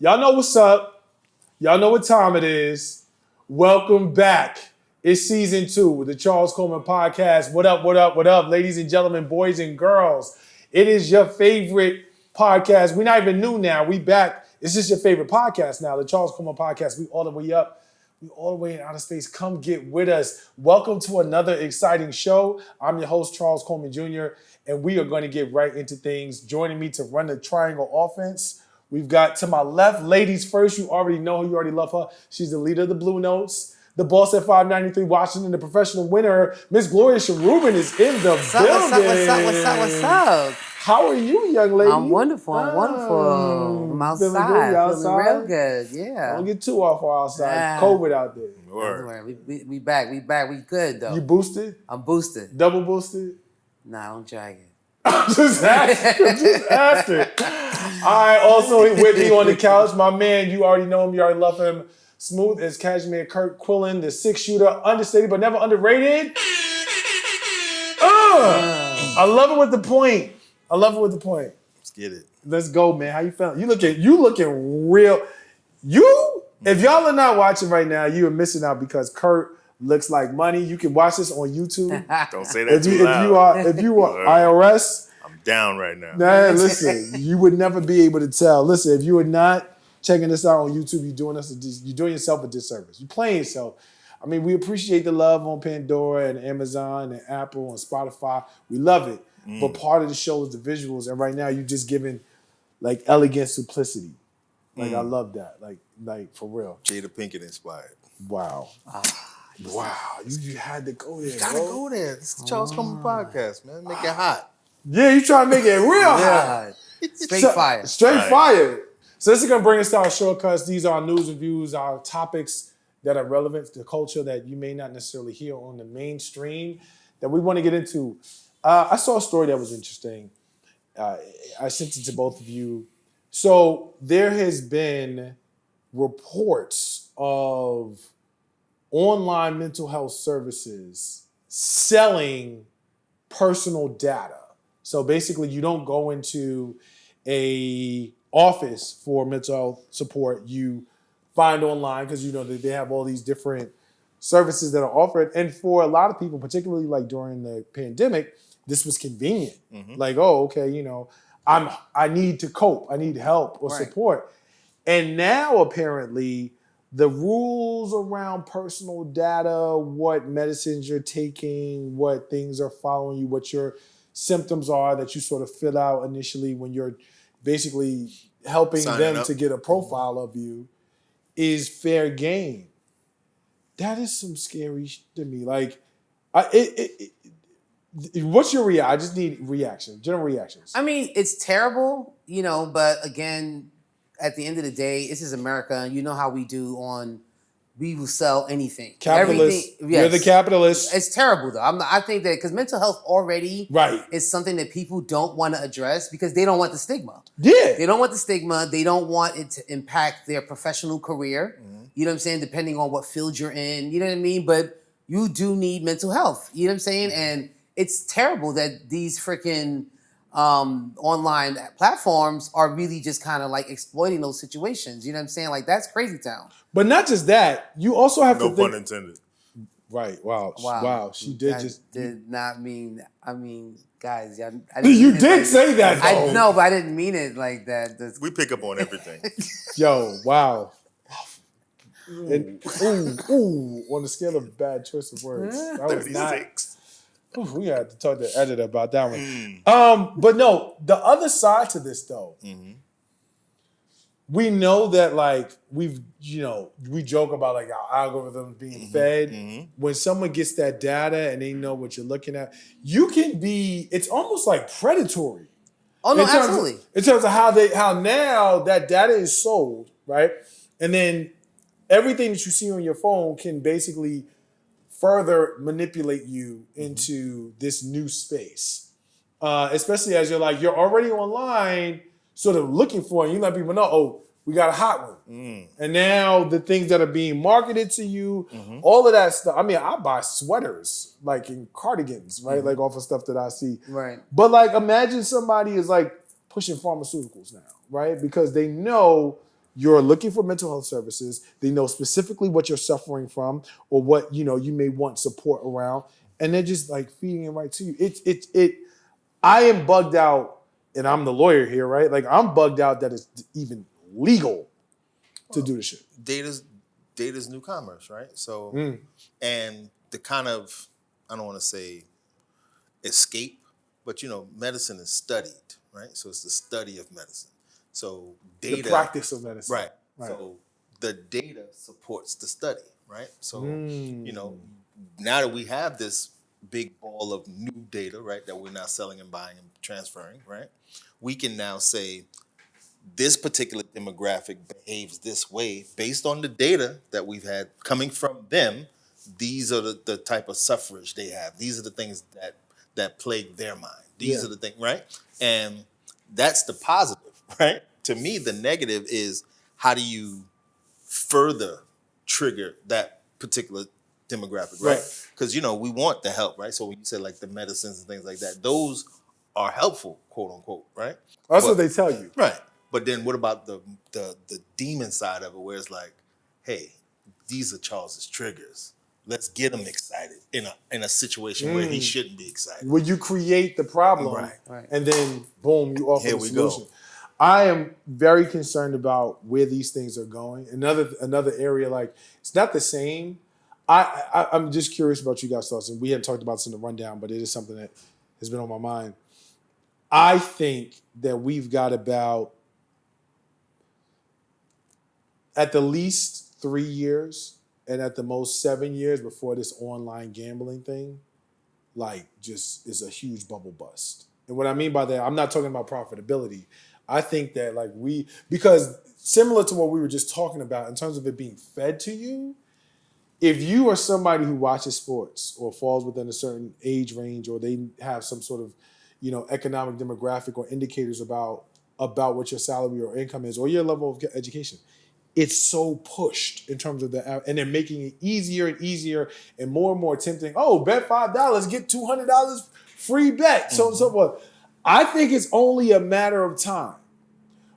Y'all know what's up. Y'all know what time it is. Welcome back. It's season 2 of the Charles Coleman podcast. What up, what up, what up, ladies and gentlemen, boys and girls. It is your favorite podcast. We're not even new now. We back. It's just your favorite podcast now, the Charles Coleman podcast. We all the way up. We all the way in outer space. Come get with us. Welcome to another exciting show. I'm your host, Charles Coleman Jr., and we are going to get right into things. Joining me to run the triangle offense, we've got to my left, ladies first. You already know her. You already love her. She's the leader of the Blue Notes, the boss at 593 Washington, the professional winner. Miss Gloria Cherubin is in the building. What's up? How are you, young lady? I'm wonderful. I'm outside. Feeling good? You outside? Feeling real good. Yeah. Don't get too off outside. COVID out there. We back. We good though. You boosted? I'm boosted. Double boosted? Nah, don't drag it. I'm just asking. All right, also with me on the couch, my man, you already know him, you already love him. Smooth as Cashmere, Curt, Quillen, the 6-shooter, understated but never underrated. I love it with the point. Let's get it. Let's go, man. How you feeling? You looking real. If y'all are not watching right now, you are missing out because Curt looks like money. You can watch this on YouTube. Don't say that too loud. If you are IRS, I'm down right now. man, listen, you would never be able to tell. Listen, if you are not checking this out on YouTube, you're doing yourself a disservice. You're playing yourself. I mean, we appreciate the love on Pandora and Amazon and Apple and Spotify. We love it. But part of the show is the visuals, and right now you're just giving like elegant simplicity. Like I love that. Like for real. Jada Pinkett inspired. Wow. Wow. You had to go there. You gotta go there. This is the Charles Coleman podcast, man. Make it hot. Yeah, you trying to make it real hot. Straight fire. Straight fire. So this is gonna bring us to our shortcuts. These are our news and views, our topics that are relevant to the culture that you may not necessarily hear on the mainstream that we want to get into. I saw a story that was interesting. I sent it to both of you. So there has been reports of online mental health services selling personal data. So basically, you don't go into a office for mental health support. You find online because you know that they have all these different services that are offered. And for a lot of people, particularly like during the pandemic, this was convenient. Like, oh, okay, you know, I need to cope. I need help or support. And now apparently the rules around personal data, what medicines you're taking, what things are following you, what your symptoms are that you sort of fill out initially when you're basically helping them to get a profile of you is fair game. That is some scary shit to me. Like, what's your reaction? I just need general reactions. I mean, it's terrible, you know, but again, at the end of the day, this is America. You know how we do we will sell anything. Capitalist. Everything, yes. You're the capitalist. It's terrible, though. I think that because mental health already is something that people don't want to address because they don't want the stigma. Yeah. They don't want the stigma. They don't want it to impact their professional career. You know what I'm saying? Depending on what field you're in. You know what I mean? But you do need mental health. You know what I'm saying? And it's terrible that these freaking online platforms are really just kind of like exploiting those situations. You know what I'm saying? Like, that's crazy town. But not just that. You also have to think. No pun intended. Right. Wow. She did did not mean. I mean, guys, you did say that. Though. I know, but I didn't mean it like that. We pick up on everything. Yo, wow. And, ooh, on the scale of bad choice of words. That was 36. We had to talk to the editor about that one. But no, the other side to this though, we know that like we joke about like our algorithms being fed. When someone gets that data and they know what you're looking at, it's almost like predatory. Oh no, absolutely. In terms of how now that data is sold, right? And then everything that you see on your phone can basically further manipulate you into this new space. Especially as you're already online, sort of looking for it. You let people know, oh, we got a hot one. And now the things that are being marketed to you, all of that stuff. I mean, I buy sweaters, like in cardigans, right? Like off of stuff that I see. Right. But like, imagine somebody is like pushing pharmaceuticals now, right? Because they know you're looking for mental health services. They know specifically what you're suffering from or what you may want support around, and they're just like feeding it right to you. It. I am bugged out, and I'm the lawyer here, right? Like I'm bugged out that it's even legal to do this shit. Data's new commerce, right? So, and the kind of, I don't want to say escape, but medicine is studied, right? So it's the study of medicine. So data, the practice of medicine, right? So the data supports the study, right? So now that we have this big ball of new data, right, that we're now selling and buying and transferring, right, we can now say this particular demographic behaves this way based on the data that we've had coming from them. These are the type of suffrage they have. These are the things that plague their mind. These are the things, right? And that's the positive, right? To me, the negative is how do you further trigger that particular demographic, right? Because, we want the help, right? So when you say like the medicines and things like that, those are helpful, quote unquote, right? That's what they tell you. Right. But then what about the demon side of it where it's like, hey, these are Charles's triggers. Let's get him excited in a situation where he shouldn't be excited. Where you create the problem, Right. and then boom, you offer Here the we solution. go. I am very concerned about where these things are going. Another area, like it's not the same. I'm just curious about you guys' thoughts, and we hadn't talked about this in the rundown, but it is something that has been on my mind. I think that we've got about at the least 3 years and at the most 7 years before this online gambling thing, like, just is a huge bubble bust. And what I mean by that, I'm not talking about profitability. I think that because similar to what we were just talking about in terms of it being fed to you, if you are somebody who watches sports or falls within a certain age range, or they have some sort of, economic demographic or indicators about what your salary or income is or your level of education, it's so pushed in terms of and they're making it easier and easier and more tempting. Oh, bet $5, get $200 free bet, so and so forth. I think it's only a matter of time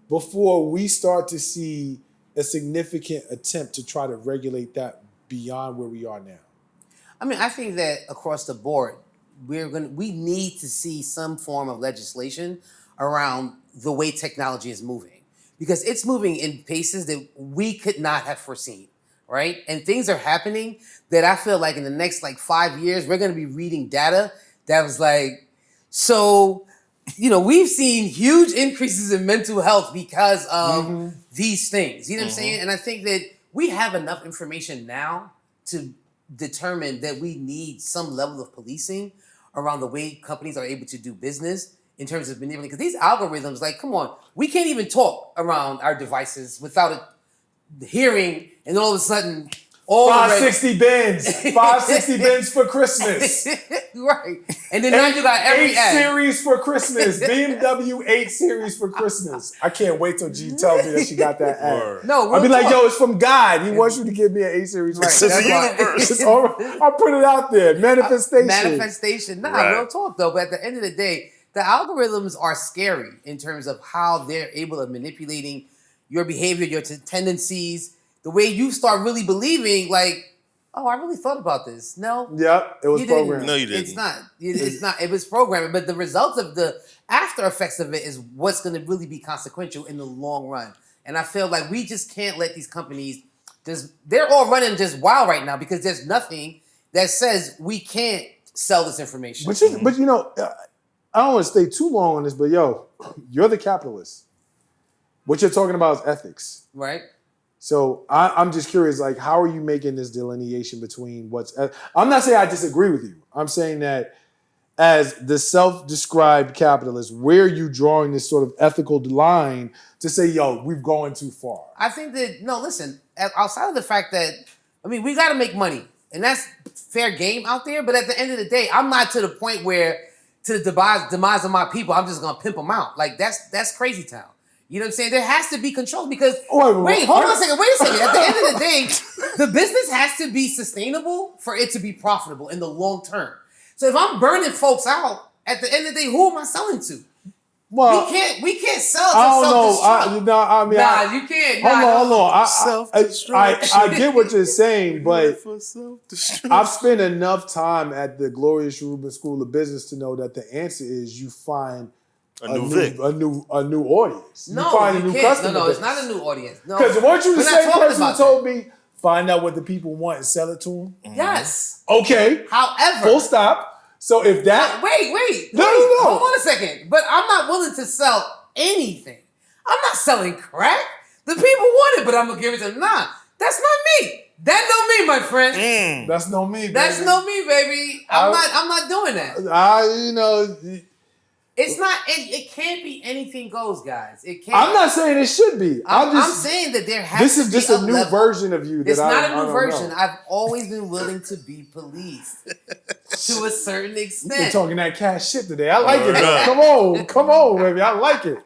before we start to see a significant attempt to try to regulate that beyond where we are now. I mean, I think that across the board, we need to see some form of legislation around the way technology is moving, because it's moving in paces that we could not have foreseen, right? And things are happening that I feel like in the next 5 years, we're going to be reading data that was like, so, we've seen huge increases in mental health because of these things. You know what I'm saying? And I think that we have enough information now to determine that we need some level of policing around the way companies are able to do business in terms of manipulating. Because these algorithms, come on, we can't even talk around our devices without it hearing, and then all of a sudden, all 560 bins. 560 bins for Christmas. Right. And then now you got every 8 ad. Series for Christmas. BMW 8 Series for Christmas. I can't wait till G tells me that she got that ad. No, I'll be like, talk. yo, it's from God. He wants you to give me an 8 Series. Right. It's the universe. I'll put it out there. Manifestation. Manifestation. Real talk though. But at the end of the day, the algorithms are scary in terms of how they're able of manipulating your behavior, your tendencies, the way you start really believing, oh, I really thought about this. No. Yep, it was programmed. No, you didn't. It's not. It's not. It was programming. But the results of the after effects of it is what's going to really be consequential in the long run. And I feel like we just can't let these companies they're all running just wild right now because there's nothing that says we can't sell this information. But I don't want to stay too long on this, but you're the capitalist. What you're talking about is ethics. Right. So I'm just curious, how are you making this delineation between I'm not saying I disagree with you. I'm saying that as the self-described capitalist, where are you drawing this sort of ethical line to say, we've gone too far? I think that, no, listen, outside of the fact that, we got to make money. And that's fair game out there. But at the end of the day, I'm not to the point where to the demise of my people, I'm just going to pimp them out. That's crazy town. You know what I'm saying? There has to be control because, hold on a second. At the end of the day, the business has to be sustainable for it to be profitable in the long term. So if I'm burning folks out, at the end of the day, who am I selling to? Well, we can't sell to I don't know. self-destruct. You can't. Hold on. Self-destruct. I get what you're saying, but For self-destruct. I've spent enough time at the Gloria Cherubin School of Business to know that the answer is you find a new audience. No, you find a new can't. customer. No, it's not a new audience. No, because weren't you the We're not same talking person who about told me find out what the people want and sell it to them? Yes. Okay. However, Full stop. So if that wait, No. hold on a second. But I'm not willing to sell anything. I'm not selling crack. The people want it, but I'm gonna give it to them. Nah, that's not me. That don't me, my friend. That's no me, baby. That's no me, baby. I'm not doing that. It's not. It can't be anything goes, guys. It can't. I'm not saying it should be. I'm saying that there has to be This is just a new level. version of you. It's not a new don't version. know. I've always been willing to be policed to a certain You've been extent. talking that cash shit today. I like it. Though. Come on, baby. I like it.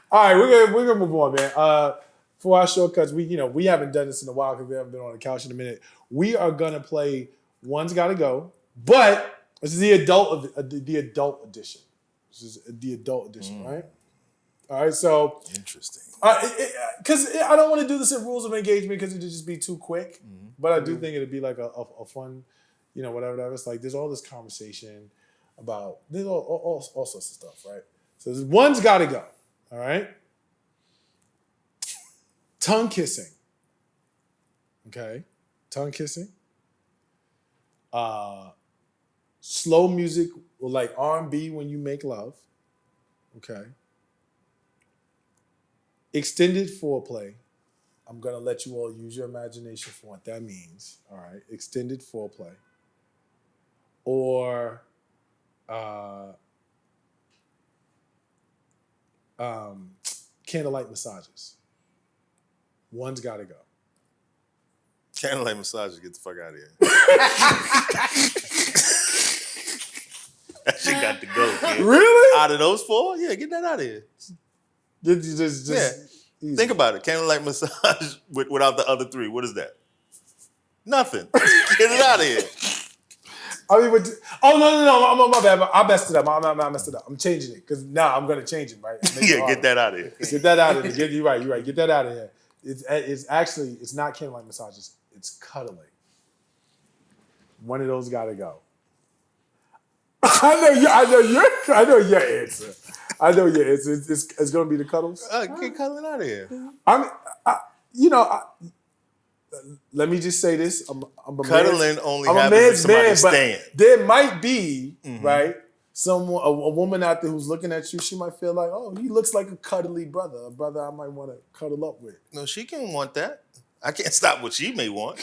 All right, we're gonna move on, man. For our shortcuts, we haven't done this in a while because we haven't been on the couch in a minute. We are gonna play One's Gotta Go, but this is the adult edition. This is the adult edition, right? All right, so Interesting. because I don't want to do this in rules of engagement because it'd just be too quick. But I do think it'd be like a fun, whatever. It's like there's all this conversation about there's all sorts of stuff, right? So this One's Gotta Go. All right. Tongue kissing. Okay. Tongue kissing. Slow music or like R&B when you make love. Okay. Extended foreplay. I'm going to let you all use your imagination for what that means. All right. Extended foreplay. Or candlelight massages. One's got to go. Candlelight massages, get the fuck out of here. That shit got to go, kid. Really? Out of those four? Yeah, get that out of here. Just Yeah. Think about it. Candlelight massage without the other three. What is that? Nothing. Get it out of here. I mean, no, my bad. I messed it up. I messed it up. I'm changing it because now I'm going to change it, right? Yeah, get that out of here. Get that out of here. You're right. Get that out of here. It's not candlelight massages. It's cuddling. One of those got to go. I know your answer. I know your answer. It's going to be the cuddles. Get cuddling out of here. Let me just say this. I'm a Cuddling man, only I'm a happens man's if somebody man, but stand. there might be, right, someone, a woman out there who's looking at you, she might feel like, oh, he looks like a cuddly brother, a brother I might want to cuddle up with. No, she can want that. I can't stop what she may want.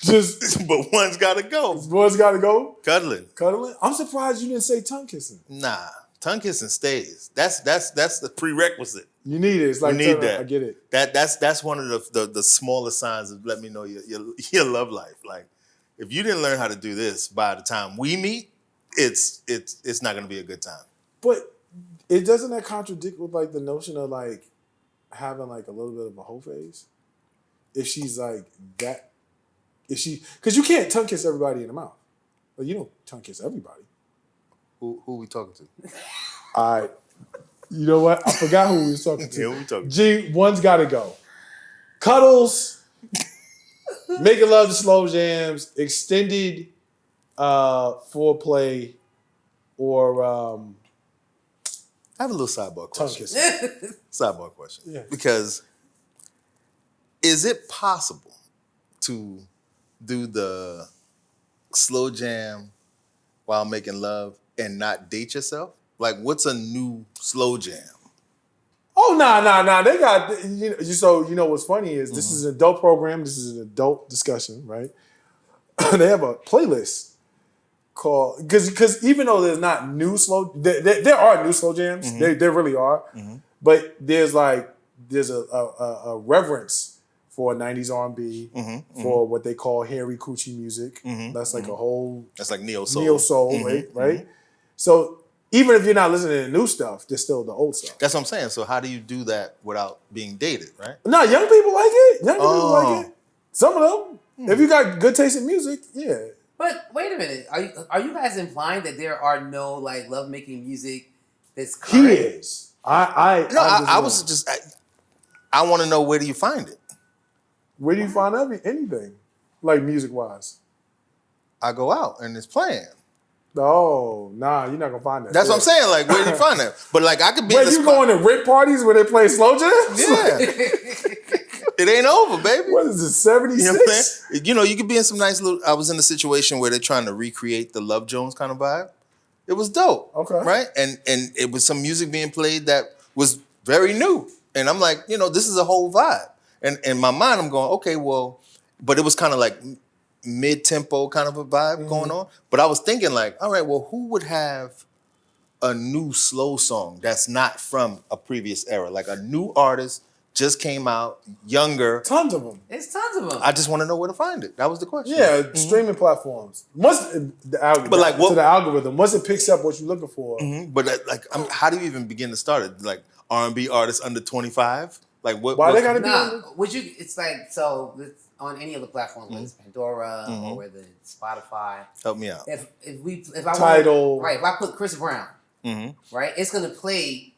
But one's got to go. One's got to go? Cuddling. Cuddling? I'm surprised you didn't say tongue kissing. Nah, tongue kissing stays. That's the prerequisite. You need it. It's like, you need that. I get it. That's one of the smaller signs of let me know your love life. Like, if you didn't learn how to do this by the time we meet, it's not going to be a good time. But it doesn't that contradict with like the notion of like having like a little bit of a hoe phase? If she's like that, because you can't tongue kiss everybody in the mouth. Like, you don't tongue kiss everybody. Who we talking to? All right. You know what? I forgot who we was talking to. Yeah, who we talking to? G, one's got to go. Cuddles, making love to slow jams, extended foreplay, or I have a little sidebar tongue question. kissing. Sidebar question. Yeah. Because is it possible to do the slow jam while making love and not date yourself? Like, what's a new slow jam? Oh, nah. They got, so you know what's funny is this is an adult program. This is an adult discussion, right? They have a playlist called, because even though there's not new slow, there are new slow jams. There really are. But there's a reverence for 90s R&B, for what they call hairy coochie music. That's like a whole... That's like neo soul. Neo soul, right? So even if you're not listening to new stuff, there's still the old stuff. That's what I'm saying. So how do you do that without being dated, right? No, young people like it. Young people like it. Some of them. If you got good taste in music, yeah. But wait a minute. Are you guys implying that there are no like lovemaking music that's current? He is. I was just. I want to know, where do you find it? Where do you find anything, like music wise? I go out and it's playing. Oh, nah, you're not gonna find that. That's what I'm saying. Like, where do you find that? But like, I could be. Wait, in the you spot. going to rip parties where they play slow jams? Yeah. It ain't over, baby. What is this, 76? You know what I'm saying? You know, you could be in some nice little. I was in a situation where they're trying to recreate the Love Jones kind of vibe. It was dope. Okay. Right? And it was some music being played that was very new. And I'm like, this is a whole vibe. And in my mind, I'm going, okay, well, but it was kind of like mid-tempo kind of a vibe going on. But I was thinking like, all right, well, who would have a new slow song that's not from a previous era? Like a new artist just came out, younger. Tons of them. It's tons of them. I just want to know where to find it. That was the question. Yeah, streaming platforms. To the algorithm, once it picks up what you're looking for. But how do you even begin to start it? Like R&B artists under 25? Like what? Why they gotta be? It's like, so it's on any of the platforms, whether it's Pandora or whether it's Spotify. Help me out. If I Tidal. if I put Chris Brown, right, it's gonna play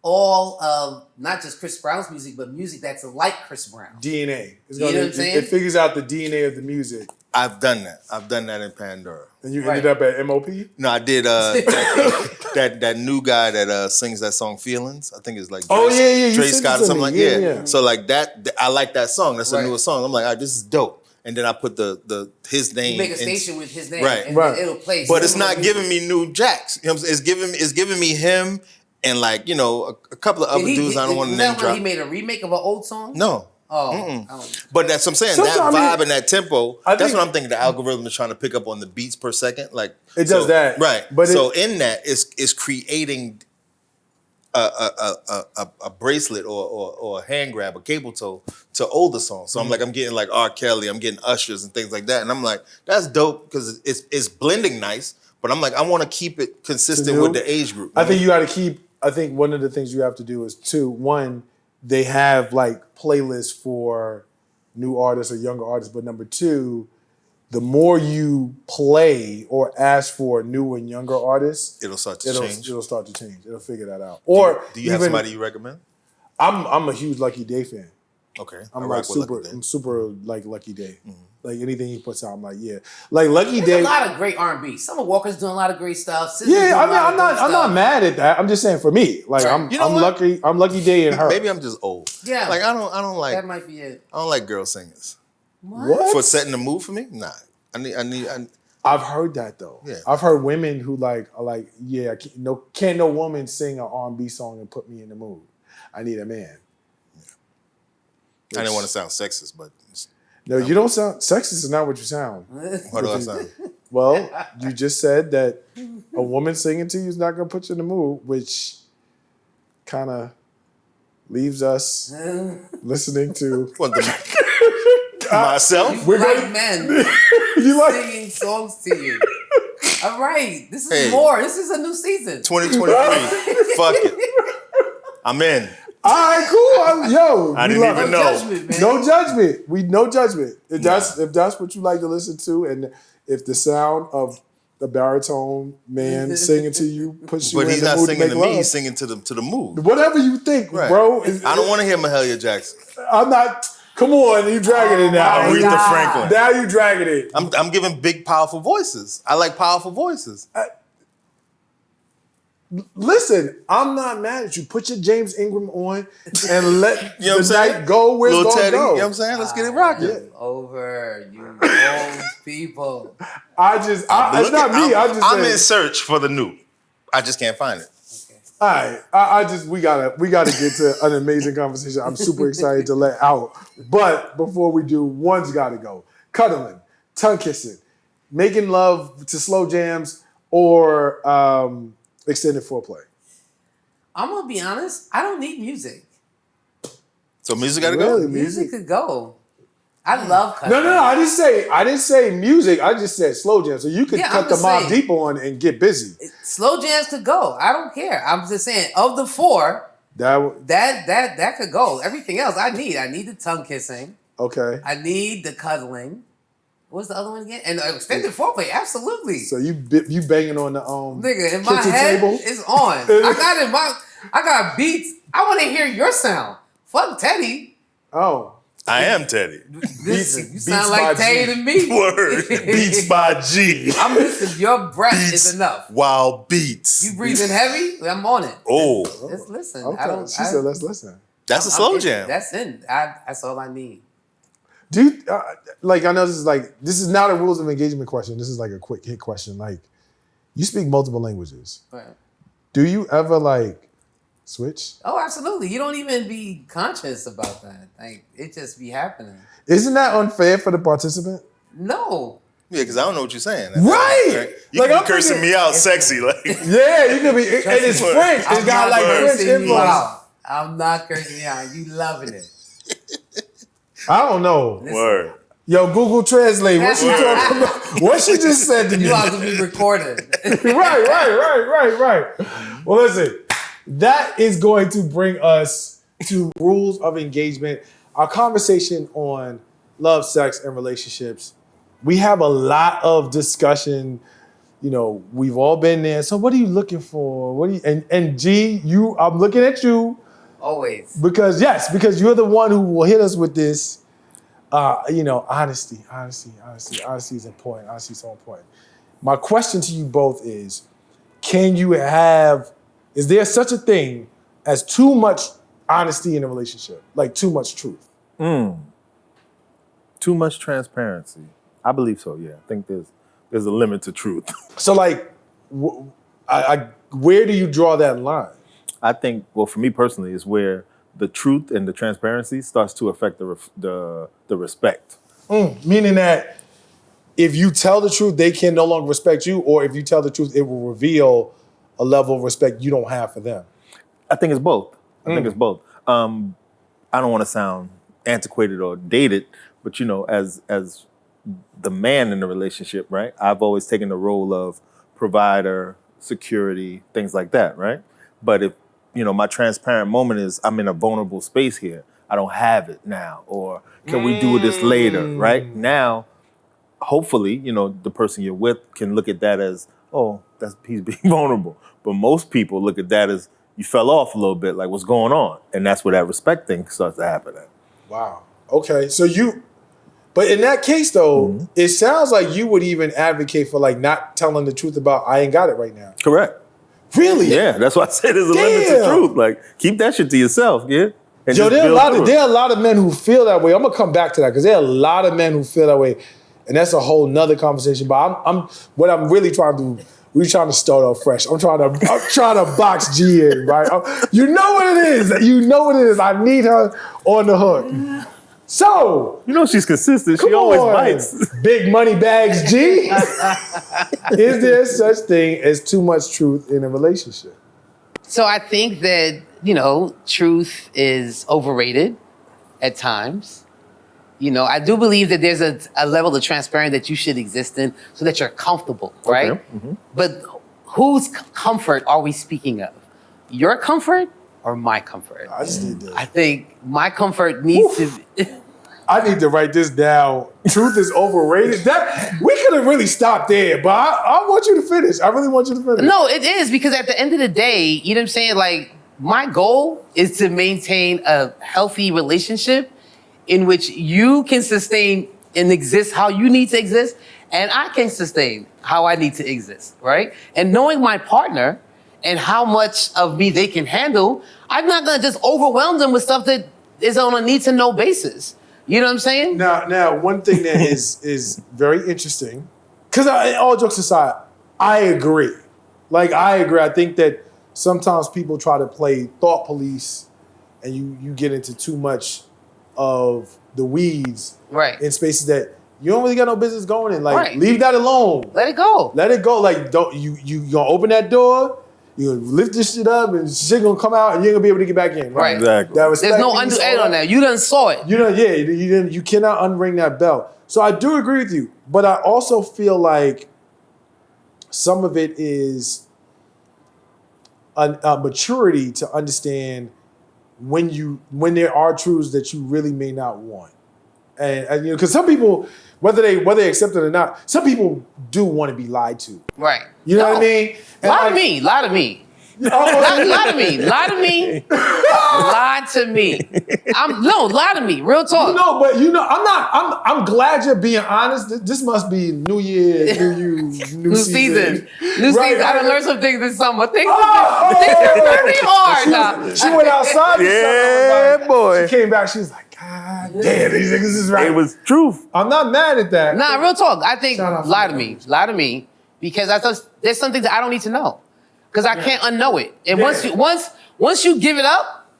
all of not just Chris Brown's music, but music that's like Chris Brown. DNA. You know what I'm saying? It figures out the DNA of the music. I've done that. I've done that in Pandora. And you ended up at MOP? No, I did that new guy that sings that song "Feelings." I think it's like Dre Scott or something like yeah. So like that, I like that song. That's a newer song. I'm like, all right, this is dope. And then I put his name. You make a station with his name, right? and then it'll play. But it's not giving me new jacks. You know what I'm saying? It's giving me him and like a couple of other dudes I don't want to name drop. He made a remake of an old song. No. Oh, but that's what I'm saying. Sometimes, that vibe and that tempo. That's what I'm thinking. The algorithm is trying to pick up on the beats per second. Like it does that, right? But so in that, it's creating a bracelet or a hand grab, a cable toe to older songs. So I'm getting like R. Kelly, I'm getting Ushers and things like that, and I'm like, that's dope because it's blending nice. But I'm like, I want to keep it consistent with the age group. I think you got to keep. I think one of the things you have to do is one, they have like playlists for new artists or younger artists, but number two, the more you play or ask for new and younger artists, it'll start to change. It'll start to change. It'll figure that out. Or do you have somebody you recommend? I'm a huge Lucky Day fan. Okay, I'm super like Lucky Day. Like anything he puts out, I'm like, yeah. Like Lucky Day. A lot of great R&B. Summer Walker's doing a lot of great stuff. I'm not mad at that. I'm just saying for me, like I'm Lucky Day and her. Maybe I'm just old. Yeah. Like I don't like that might be it. I don't like girl singers. What? For setting the mood for me? Nah. I've heard that though. Yeah. I've heard women who can't no woman sing an R&B song and put me in the mood. I need a man. I didn't want to sound sexist, but no, you don't sound sexist. Is not what you sound. What do I sound? Well, you just said that a woman singing to you is not going to put you in the mood, which kind of leaves us listening to myself. We're like men singing songs to you. All right, this is more. This is a new season. 2023. Fuck it. I'm in. All right, cool. I didn't even know. Judgment, man. No judgment. No judgment. If that's what you like to listen to, and if the sound of the baritone man singing to you puts you in the mood to make love. But he's not singing to me. He's singing to the mood. Whatever you think, bro. I don't want to hear Mahalia Jackson. I'm not. Come on, you dragging it now. Aretha Franklin. Now you dragging it. I'm giving big, powerful voices. I like powerful voices. Listen, I'm not mad at you. Put your James Ingram on and let you know the night go where it's going to go. You know what I'm saying? Let's get it rocking. Over, you old people. It's not me. I'm in search for the new. I just can't find it. All right, we gotta get to an amazing conversation. I'm super excited to let out. But before we do, one's got to go. Cuddling, tongue kissing, making love to slow jams, or extended foreplay. I'm gonna be honest. I don't need music. So music got to go. Music could go. I love cuddling. No. I didn't say music. I just said slow jam. So you could cut the Mobb Deep on and get busy. Slow jams could go. I don't care. I'm just saying, of the four, that could go. Everything else I need. I need the tongue kissing. Okay. I need the cuddling. What's the other one again? And extended foreplay, absolutely. So you banging on the nigga in my kitchen head table? is on. I got it in my. I got beats. I want to hear your sound. Fuck Teddy. Oh. I am Teddy. Listen, you Beats sound by like Teddy G. to me. Word. Beats by G. I'm listening. Your breath Beats is enough. while beats. You breathing heavy? I'm on it. Oh. Let's listen. Okay. She said, let's listen. That's a slow I'm- jam. That's in. That's all I need. Do you, like, I know this is not a rules of engagement question. This is like a quick hit question. Like, you speak multiple languages. Right. Do you ever, like, switch? Oh, absolutely. You don't even be conscious about that. Like, it just be happening. Isn't that unfair for the participant? No. Yeah, because I don't know what you're saying. Right! You Like, can I'm be cursing thinking- me out sexy. Like, Yeah, you could be, and it's me. French. It's got, like, French cursing you influence. out. I'm not cursing you out. You loving it. I don't know. word. Yo, Google Translate. What she talking about? What she just said to me? You have to be recorded. right. Well, listen, that is going to bring us to rules of engagement, our conversation on love, sex, and relationships. We have a lot of discussion. You know, we've all been there. So what are you looking for? What do you, and G, I'm looking at you Always. because you're the one who will hit us with this. You know, honesty is important. Honesty is so important. My question to you both is, is there such a thing as too much honesty in a relationship? Like too much truth? Too much transparency. I believe so, yeah. I think there's a limit to truth. So like, where do you draw that line? I think, well, for me personally, is where the truth and the transparency starts to affect the respect. Meaning that if you tell the truth, they can no longer respect you, or if you tell the truth, it will reveal a level of respect you don't have for them. I think it's both. I think it's both. I don't want to sound antiquated or dated, but you know, as the man in the relationship, right? I've always taken the role of provider, security, things like that, right? But if, you know, my transparent moment is I'm in a vulnerable space here. I don't have it now. Or can we do this later, right? Now, hopefully, you know, the person you're with can look at that as, oh, he's being vulnerable. But most people look at that as you fell off a little bit, like what's going on? And that's where that respect thing starts to happen at. Wow. Okay. But in that case though, it sounds like you would even advocate for like not telling the truth about I ain't got it right now. Correct. Really? Yeah, that's why I say there's a limit to truth. Like, keep that shit to yourself, yeah? And Yo, just there build through it. are a lot of men who feel that way. I'm gonna come back to that because there are a lot of men who feel that way, and that's a whole nother conversation. But what I'm really trying to do. We're trying to start off fresh. I'm trying to box G in, right? You know what it is. I need her on the hook. So, You know she's consistent. She come always on, bites. Big money bags, G. Is there such thing as too much truth in a relationship? So I think that, you know, truth is overrated at times. You know, I do believe that there's a level of transparency that you should exist in so that you're comfortable, right? Okay. Mm-hmm. But whose comfort are we speaking of? Your comfort or my comfort? I just need to. I think my comfort needs to be... I need to write this down. Truth is overrated. We could have really stopped there, but I want you to finish. I really want you to finish. No, it is, because at the end of the day, you know what I'm saying? Like, my goal is to maintain a healthy relationship in which you can sustain and exist how you need to exist, and I can sustain how I need to exist, right? And knowing my partner and how much of me they can handle, I'm not gonna just overwhelm them with stuff that is on a need-to-know basis. You know what I'm saying? Now, one thing that is very interesting, because all jokes aside, I agree. I think that sometimes people try to play thought police, and you get into too much of the weeds Right. in spaces that you don't really got no business going in. Like, Right. leave that alone. Let it go. Let it go. Like, don't you gonna open that door? You gonna lift this shit up, and shit gonna come out, and you ain't gonna be able to get back in. Right. Exactly. That respect There's no piece, undo all aid on that. You done saw it. you cannot unring that bell. So I do agree with you, but I also feel like some of it is a maturity to understand when there are truths that you really may not want, and you know, because some people, whether they accept it or not, some people do want to be lied to. Right. You know No. what I mean? And Lie like- to me. Lie to me. Lie to me. Lie to me. Lie to me. Lie to me. Real talk. No, but I'm glad you're being honest. This must be New Year, new season. New season. I done learned some things this summer. Things are very hard now. She went outside this Yeah, summer. boy. She came back. She was like, God damn, these niggas is right. It was truth. I'm not mad at that. Nah, real talk. I think Shout out lie to to me. Lie to me. Because there's some things that I don't need to know. Because I can't unknow it. And once you give it up,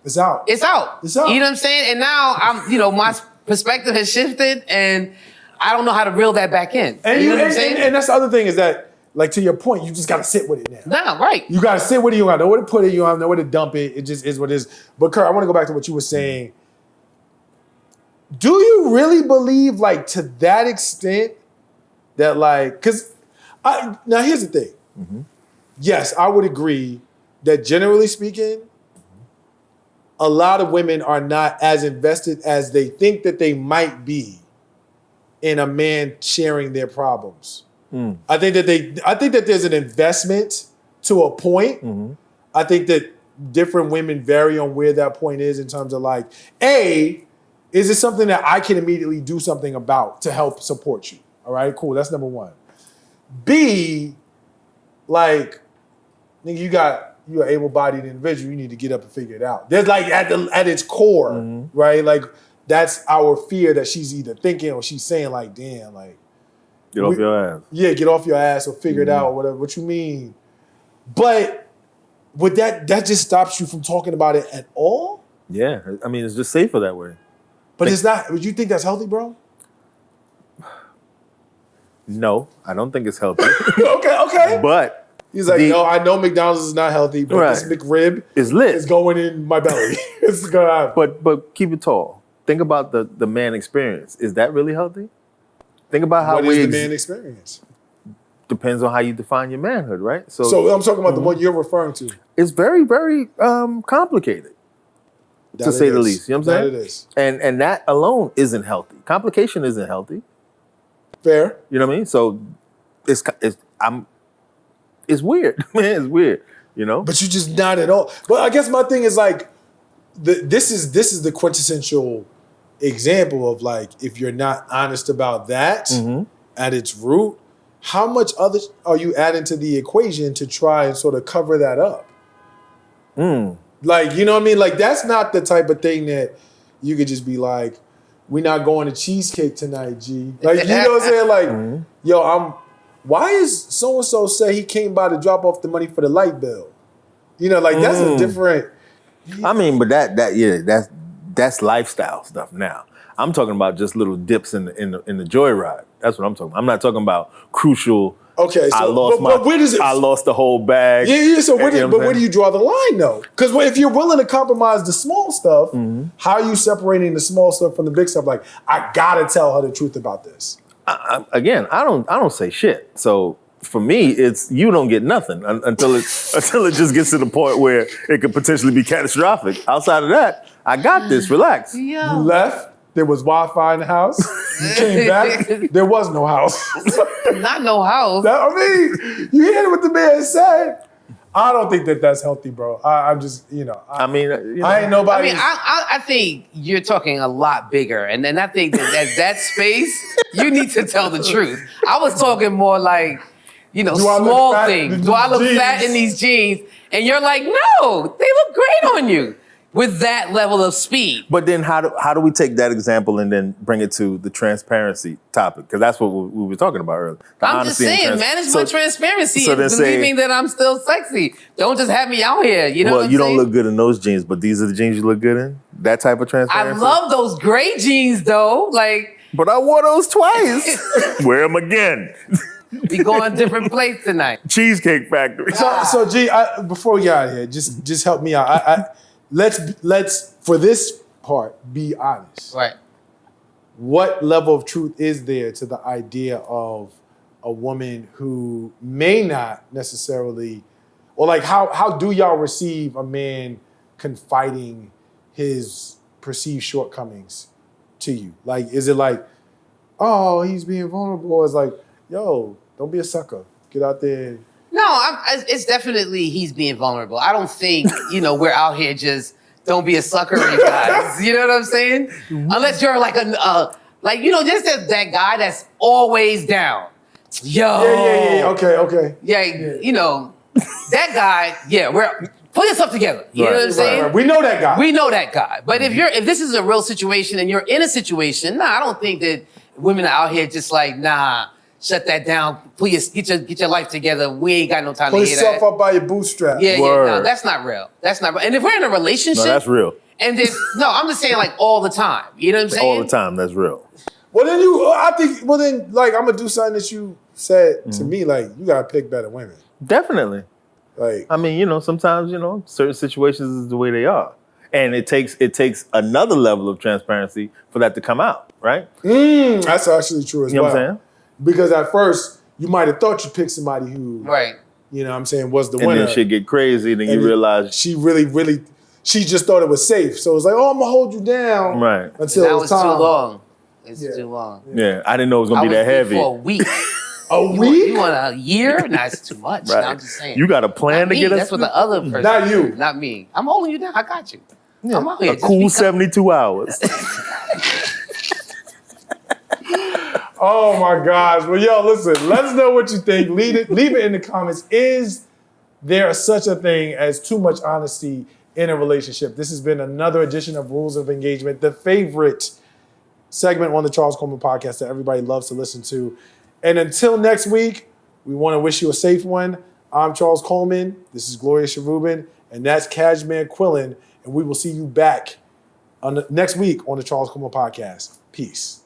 It's out. it's out. It's out. You know what I'm saying? And now my perspective has shifted and I don't know how to reel that back in. And you know what I'm saying? and that's the other thing is that, like, to your point, you just gotta sit with it now. Nah, right. You gotta sit with it. You don't know where to put it. You don't know where to dump it. It just is what it is. But Kurt, I want to go back to what you were saying. Do you really believe, like, to that extent that, like, because now here's the thing. Mm-hmm. Yes, I would agree that generally speaking, a lot of women are not as invested as they think that they might be in a man sharing their problems. I think that there's an investment to a point. Mm-hmm. I think that different women vary on where that point is in terms of, like, A, is it something that I can immediately do something about to help support you? All right, cool. That's number one. B, like, nigga, you're an able-bodied individual. You need to get up and figure it out. There's, like, at its core, right? Like, that's our fear that she's either thinking or she's saying, like, damn, like, Get off your ass. yeah, get off your ass or figure it out or whatever. What you mean? But would that just stops you from talking about it at all? Yeah, I mean, it's just safer that way. But it's not. Would you think that's healthy, bro? No, I don't think it's healthy. Okay. But He's like, no, I know McDonald's is not healthy, but this McRib it's lit. is going in my belly. It's gonna happen. But keep it tall. Think about the man experience. Is that really healthy? Think about how What is the man experience? Depends on how you define your manhood, right? So I'm talking about the one you're referring to. It's very, very complicated, to say the least. You know what I'm saying? That it is. And that alone isn't healthy. Complication isn't healthy. Fair. You know what I mean? So it's weird, man. It's weird. You know? But you just not at all. But I guess my thing is, like, this is the quintessential example of, like, if you're not honest about that at its root, how much other are you adding to the equation to try and sort of cover that up? Like, you know what I mean? Like, that's not the type of thing that you could just be like, we're not going to cheesecake tonight, G. Like, you know what I'm saying? Like, yo, why is so-and-so say he came by to drop off the money for the light bill? You know, like, that's a different... I mean, but that's lifestyle stuff now. I'm talking about just little dips in the joyride. That's what I'm talking about. I'm not talking about crucial. Okay, so but where does it? I lost the whole bag. Yeah. So where do you draw the line, though? Because if you're willing to compromise the small stuff, how are you separating the small stuff from the big stuff? Like, I gotta tell her the truth about this. I don't say shit. So for me, it's you don't get nothing until it just gets to the point where it could potentially be catastrophic. Outside of that, I got this. Relax. You left. There was Wi-Fi in the house. You came back. There was no house. Not no house. I mean, you hear what the man said. I don't think that's healthy, bro. I'm just, I ain't nobody. I mean, I think you're talking a lot bigger, and then I think that space, you need to tell the truth. I was talking more like, small things. Do I look fat in these jeans? And you're like, no, they look great on you. With that level of speed. But then how do we take that example and then bring it to the transparency topic? Because that's what we were talking about earlier. I'm just saying, manage my transparency and believing that I'm still sexy. Don't just have me out here. You know what I'm saying? You don't look good in those jeans, but these are the jeans you look good in? That type of transparency? I love those gray jeans, though. Like, but I wore those twice. Wear them again. We going different place tonight. Cheesecake Factory. So G, before we get out of here, just help me out. Let's for this part be honest. Right. What level of truth is there to the idea of a woman who may not necessarily, or like how do y'all receive a man confiding his perceived shortcomings to you? Like, is it like, oh, he's being vulnerable? Or it's like, yo, don't be a sucker. Get out there. No, It's definitely he's being vulnerable. I don't think, we're out here just don't be a sucker, you guys. You know what I'm saying? Unless you're like just that guy that's always down. Yo. Yeah. Okay. Yeah, that guy, pull yourself together. You know what I'm saying? Right. We know that guy. We know that guy. But if this is a real situation and you're in a situation, I don't think that women are out here just like, shut that down. Please get your life together. We ain't got no time Pull to hear that. yourself up by your bootstrap. No, that's not real. That's not real. And if we're in a relationship, No, that's real. And then I'm just saying like all the time. You know what I'm saying? All the time, that's real. Well then, like I'm gonna do something that you said to me. Like you gotta pick better women. Definitely. Like I mean, sometimes, certain situations is the way they are. And it takes another level of transparency for that to come out, right? That's actually true as You know well. what I'm saying? Because at first you might have thought you picked somebody who, Right. you know what I'm saying, was the And winner. then shit get crazy, then And you realize, she really, she just thought it was safe. So it was like, oh, I'm gonna hold you down right. until Now it's it's time. too long. It's too long. Yeah, I didn't know it was going to be that heavy. For a week. A week? You want a year? Nah, it's too much. Right. Nah, I'm just saying. You got a plan Not to me. get us That's what the other person. Not you. did, Not me. I'm holding you down. I got you. I'm out here. a Just cool because- 72 hours. Oh my gosh. Well, yo, listen, let us know what you think. Leave it in the comments. Is there such a thing as too much honesty in a relationship? This has been another edition of Rules of Engagement, the favorite segment on the Charles Coleman podcast that everybody loves to listen to. And until next week, we want to wish you a safe one. I'm Charles Coleman. This is Gloria Cherubin, and that's Cashmere Quillen. And we will see you back on next week on the Charles Coleman podcast. Peace.